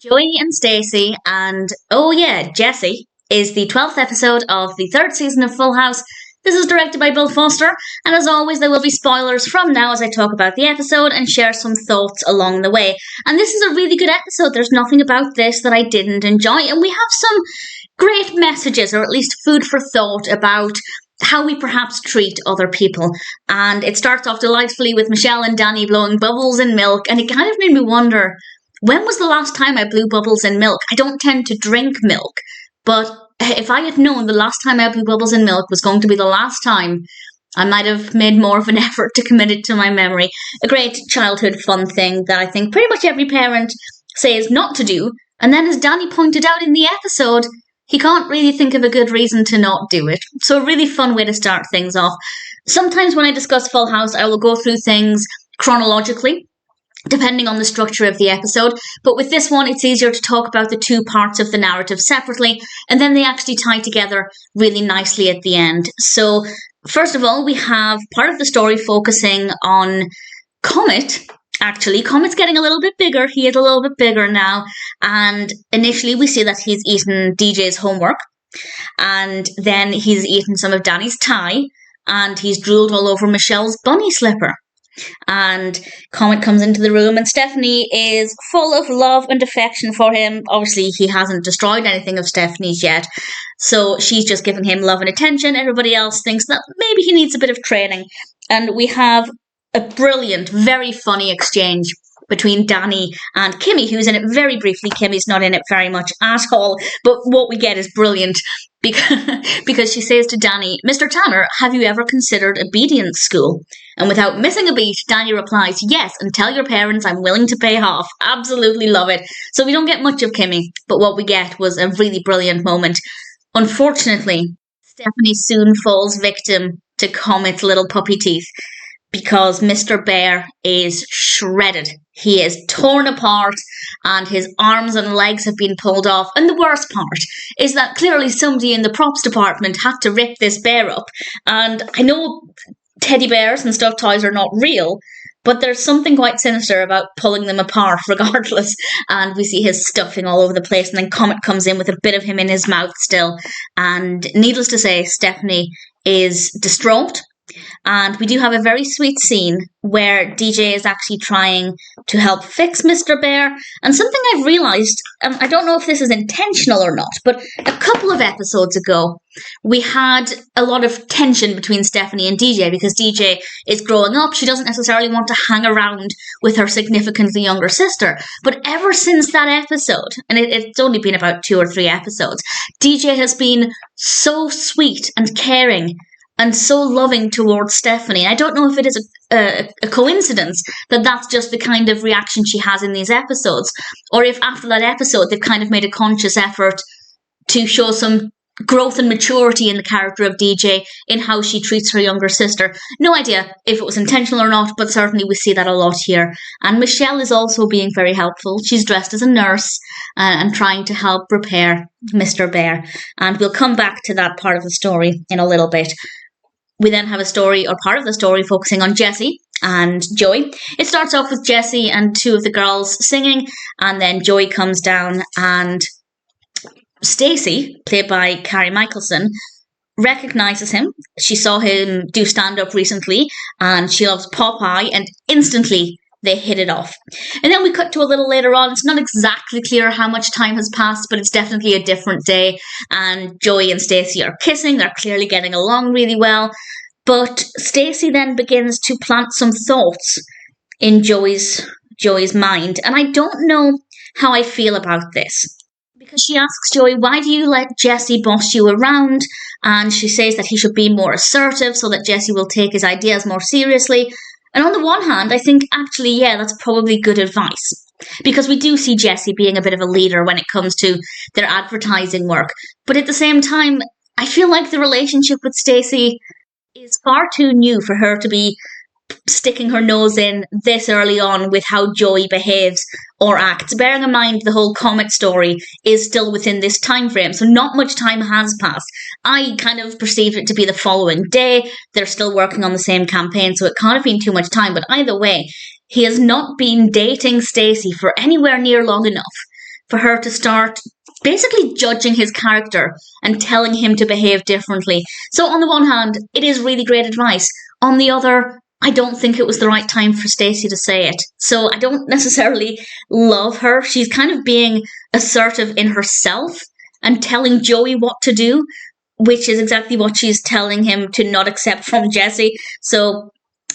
Joey and Stacy, and oh yeah, Jessie is the 12th episode of the third season of Full House. This is directed by Bill Foster, and as always, there will be spoilers from now as I talk about the episode and share some thoughts along the way. And this is a really good episode. There's nothing about this that I didn't enjoy, and we have some great messages, or at least food for thought, about how we perhaps treat other people. And it starts off delightfully with Michelle and Danny blowing bubbles in milk, and it kind of made me wonder, when was the last time I blew bubbles in milk? I don't tend to drink milk, but if I had known the last time I blew bubbles in milk was going to be the last time, I might have made more of an effort to commit it to my memory. A great childhood fun thing that I think pretty much every parent says not to do, and then as Danny pointed out in the episode, he can't really think of a good reason to not do it. So a really fun way to start things off. Sometimes when I discuss Full House, I will go through things chronologically, depending on the structure of the episode. But with this one, it's easier to talk about the two parts of the narrative separately, and then they actually tie together really nicely at the end. So, first of all, we have part of the story focusing on Comet. Actually, Comet's getting a little bit bigger. He is a little bit bigger now. And initially, we see that he's eaten DJ's homework. And then he's eaten some of Danny's tie. And he's drooled all over Michelle's bunny slipper. And Comet comes into the room, and Stephanie is full of love and affection for him. Obviously, he hasn't destroyed anything of Stephanie's yet, so she's just giving him love and attention. Everybody else thinks that maybe he needs a bit of training. And we have a brilliant, very funny exchange between Danny and Kimmy, who's in it very briefly. Kimmy's not in it very much at all, but what we get is brilliant because she says to Danny, "Mr. Tanner, have you ever considered obedience school?" And without missing a beat, Danny replies, "Yes, and tell your parents I'm willing to pay half." Absolutely love it. So we don't get much of Kimmy, but what we get was a really brilliant moment. Unfortunately, Stephanie soon falls victim to Comet's little puppy teeth, because Mr. Bear is shredded. He is torn apart and his arms and legs have been pulled off. And the worst part is that clearly somebody in the props department had to rip this bear up. And I know teddy bears and stuffed toys are not real, but there's something quite sinister about pulling them apart regardless. And we see his stuffing all over the place, and then Comet comes in with a bit of him in his mouth still. And needless to say, Stephanie is distraught. And we do have a very sweet scene where DJ is actually trying to help fix Mr. Bear. And something I've realised, I don't know if this is intentional or not, but a couple of episodes ago, we had a lot of tension between Stephanie and DJ because DJ is growing up. She doesn't necessarily want to hang around with her significantly younger sister. But ever since that episode, and it's only been about 2 or 3 episodes, DJ has been so sweet and caring and so loving towards Stephanie. I don't know if it is a coincidence that that's just the kind of reaction she has in these episodes, or if after that episode they've kind of made a conscious effort to show some growth and maturity in the character of DJ in how she treats her younger sister. No idea if it was intentional or not, but certainly we see that a lot here. And Michelle is also being very helpful. She's dressed as a nurse and trying to help repair Mr. Bear. And we'll come back to that part of the story in a little bit. We then have a story, or part of the story, focusing on Jessie and Joey. It starts off with Jessie and 2 of the girls singing, and then Joey comes down, and Stacy, played by Kari Michaelsen, recognises him. She saw him do stand-up recently, and she loves Popeye, and instantly they hit it off. And then we cut to a little later on. It's not exactly clear how much time has passed, but it's definitely a different day. And Joey and Stacy are kissing. They're clearly getting along really well. But Stacy then begins to plant some thoughts in Joey's mind. And I don't know how I feel about this. Because she asks Joey, "Why do you let Jessie boss you around?" And she says that he should be more assertive so that Jessie will take his ideas more seriously. And on the one hand, I think, actually, yeah, that's probably good advice. Because we do see Jessie being a bit of a leader when it comes to their advertising work. But at the same time, I feel like the relationship with Stacy is far too new for her to be sticking her nose in this early on with how Joey behaves or acts. Bearing in mind the whole Comet story is still within this time frame, so not much time has passed. I kind of perceived it to be the following day. They're still working on the same campaign, so it can't have been too much time. But either way, he has not been dating Stacy for anywhere near long enough for her to start basically judging his character and telling him to behave differently. So on the one hand, it is really great advice. On the other, I don't think it was the right time for Stacy to say it. So I don't necessarily love her. She's kind of being assertive in herself and telling Joey what to do, which is exactly what she's telling him to not accept from Jesse. So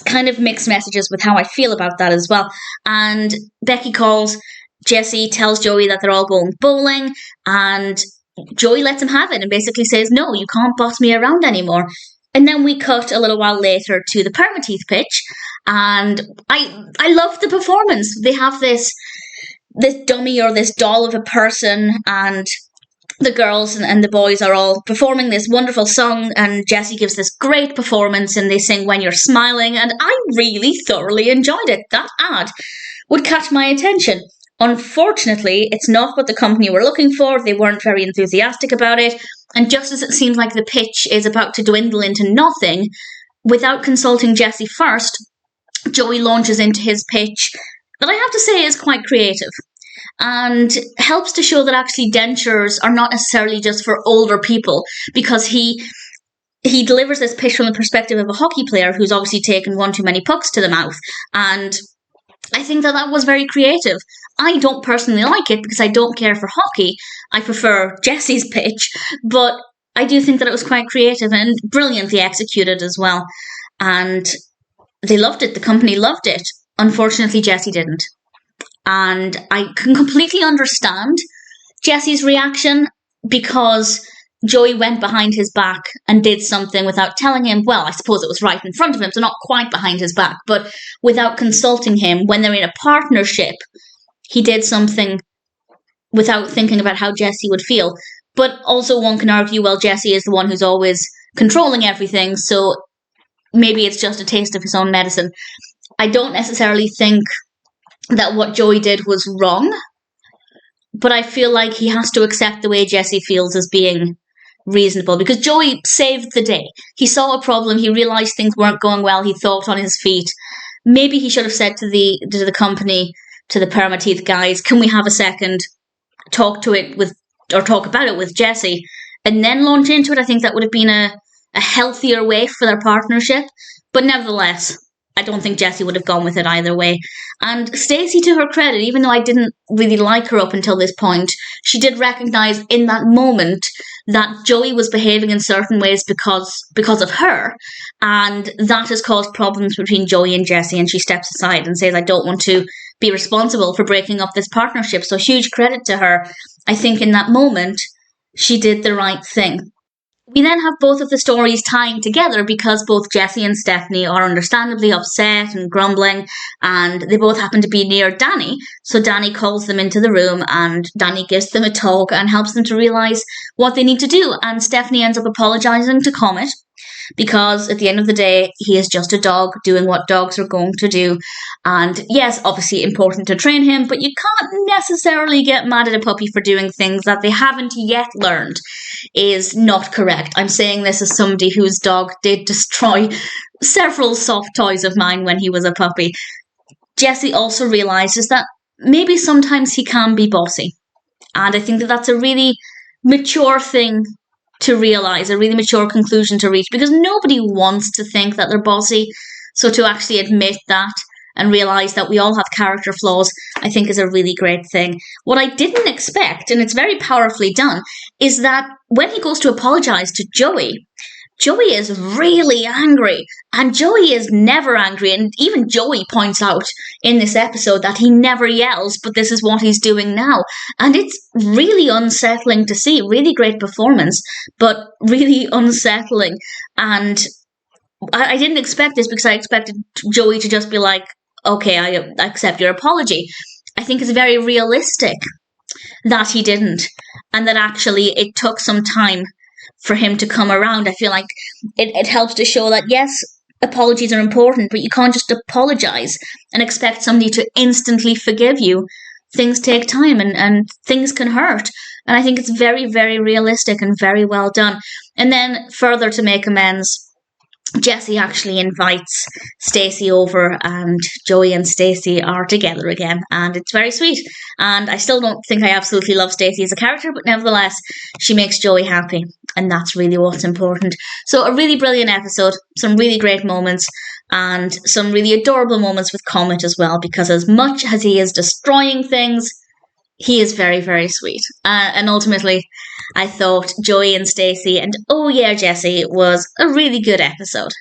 kind of mixed messages with how I feel about that as well. And Becky calls, Jesse tells Joey that they're all going bowling, and Joey lets him have it and basically says, no, you can't boss me around anymore. And then we cut a little while later to the permateeth pitch, and I love the performance. They have this dummy or this doll of a person, and the girls and the boys are all performing this wonderful song, and Jesse gives this great performance, and they sing When You're Smiling, and I really thoroughly enjoyed it. That ad would catch my attention. Unfortunately, it's not what the company were looking for. They weren't very enthusiastic about it. And just as it seems like the pitch is about to dwindle into nothing, without consulting Jesse first, Joey launches into his pitch that I have to say is quite creative and helps to show that actually dentures are not necessarily just for older people, because he delivers this pitch from the perspective of a hockey player who's obviously taken one too many pucks to the mouth. And I think that was very creative. I don't personally like it because I don't care for hockey. I prefer Jesse's pitch, but I do think that it was quite creative and brilliantly executed as well. And they loved it. The company loved it. Unfortunately, Jesse didn't. And I can completely understand Jesse's reaction, because Joey went behind his back and did something without telling him. Well, I suppose it was right in front of him, so not quite behind his back, but without consulting him. When they're in a partnership, he did something without thinking about how Jesse would feel. But also one can argue, well, Jesse is the one who's always controlling everything, so maybe it's just a taste of his own medicine. I don't necessarily think that what Joey did was wrong, but I feel like he has to accept the way Jesse feels as being reasonable, because Joey saved the day. He saw a problem, he realised things weren't going well, he thought on his feet. Maybe he should have said to the company, to the permateeth guys, can we have a second, talk about it with Jesse, and then launch into it? I think that would have been a healthier way for their partnership. But nevertheless, I don't think Jesse would have gone with it either way. And Stacy, to her credit, even though I didn't really like her up until this point, she did recognise in that moment that Joey was behaving in certain ways because of her, and that has caused problems between Joey and Jesse, and she steps aside and says, I don't want to be responsible for breaking up this partnership. So huge credit to her. I think in that moment, she did the right thing. We then have both of the stories tying together, because both Jesse and Stephanie are understandably upset and grumbling, and they both happen to be near Danny. So Danny calls them into the room, and Danny gives them a talk and helps them to realise what they need to do. And Stephanie ends up apologising to Comet, because at the end of the day, he is just a dog doing what dogs are going to do. And yes, obviously important to train him, but you can't necessarily get mad at a puppy for doing things that they haven't yet learned is not correct. I'm saying this as somebody whose dog did destroy several soft toys of mine when he was a puppy. Jesse also realises that maybe sometimes he can be bossy. And I think that that's a really mature thing to realise, a really mature conclusion to reach, because nobody wants to think that they're bossy. So to actually admit that and realise that we all have character flaws, I think is a really great thing. What I didn't expect, and it's very powerfully done, is that when he goes to apologise to Joey, Joey is really angry, and Joey is never angry, and even Joey points out in this episode that he never yells, but this is what he's doing now, and it's really unsettling to see. Really great performance, but really unsettling, and I didn't expect this, because I expected Joey to just be like, okay, I accept your apology. I think it's very realistic that he didn't, and that actually it took some time for him to come around. I feel like it helps to show that, yes, apologies are important, but you can't just apologise and expect somebody to instantly forgive you. Things take time, and things can hurt. And I think it's very, very realistic and very well done. And then further to make amends, Jessie actually invites Stacy over, and Joey and Stacy are together again, and it's very sweet. And I still don't think I absolutely love Stacy as a character, but nevertheless, she makes Joey happy, and that's really what's important. So a really brilliant episode, some really great moments, and some really adorable moments with Comet as well, because as much as he is destroying things, he is very, very sweet. And ultimately, I thought Joey and Stacy and oh yeah, Jessie was a really good episode.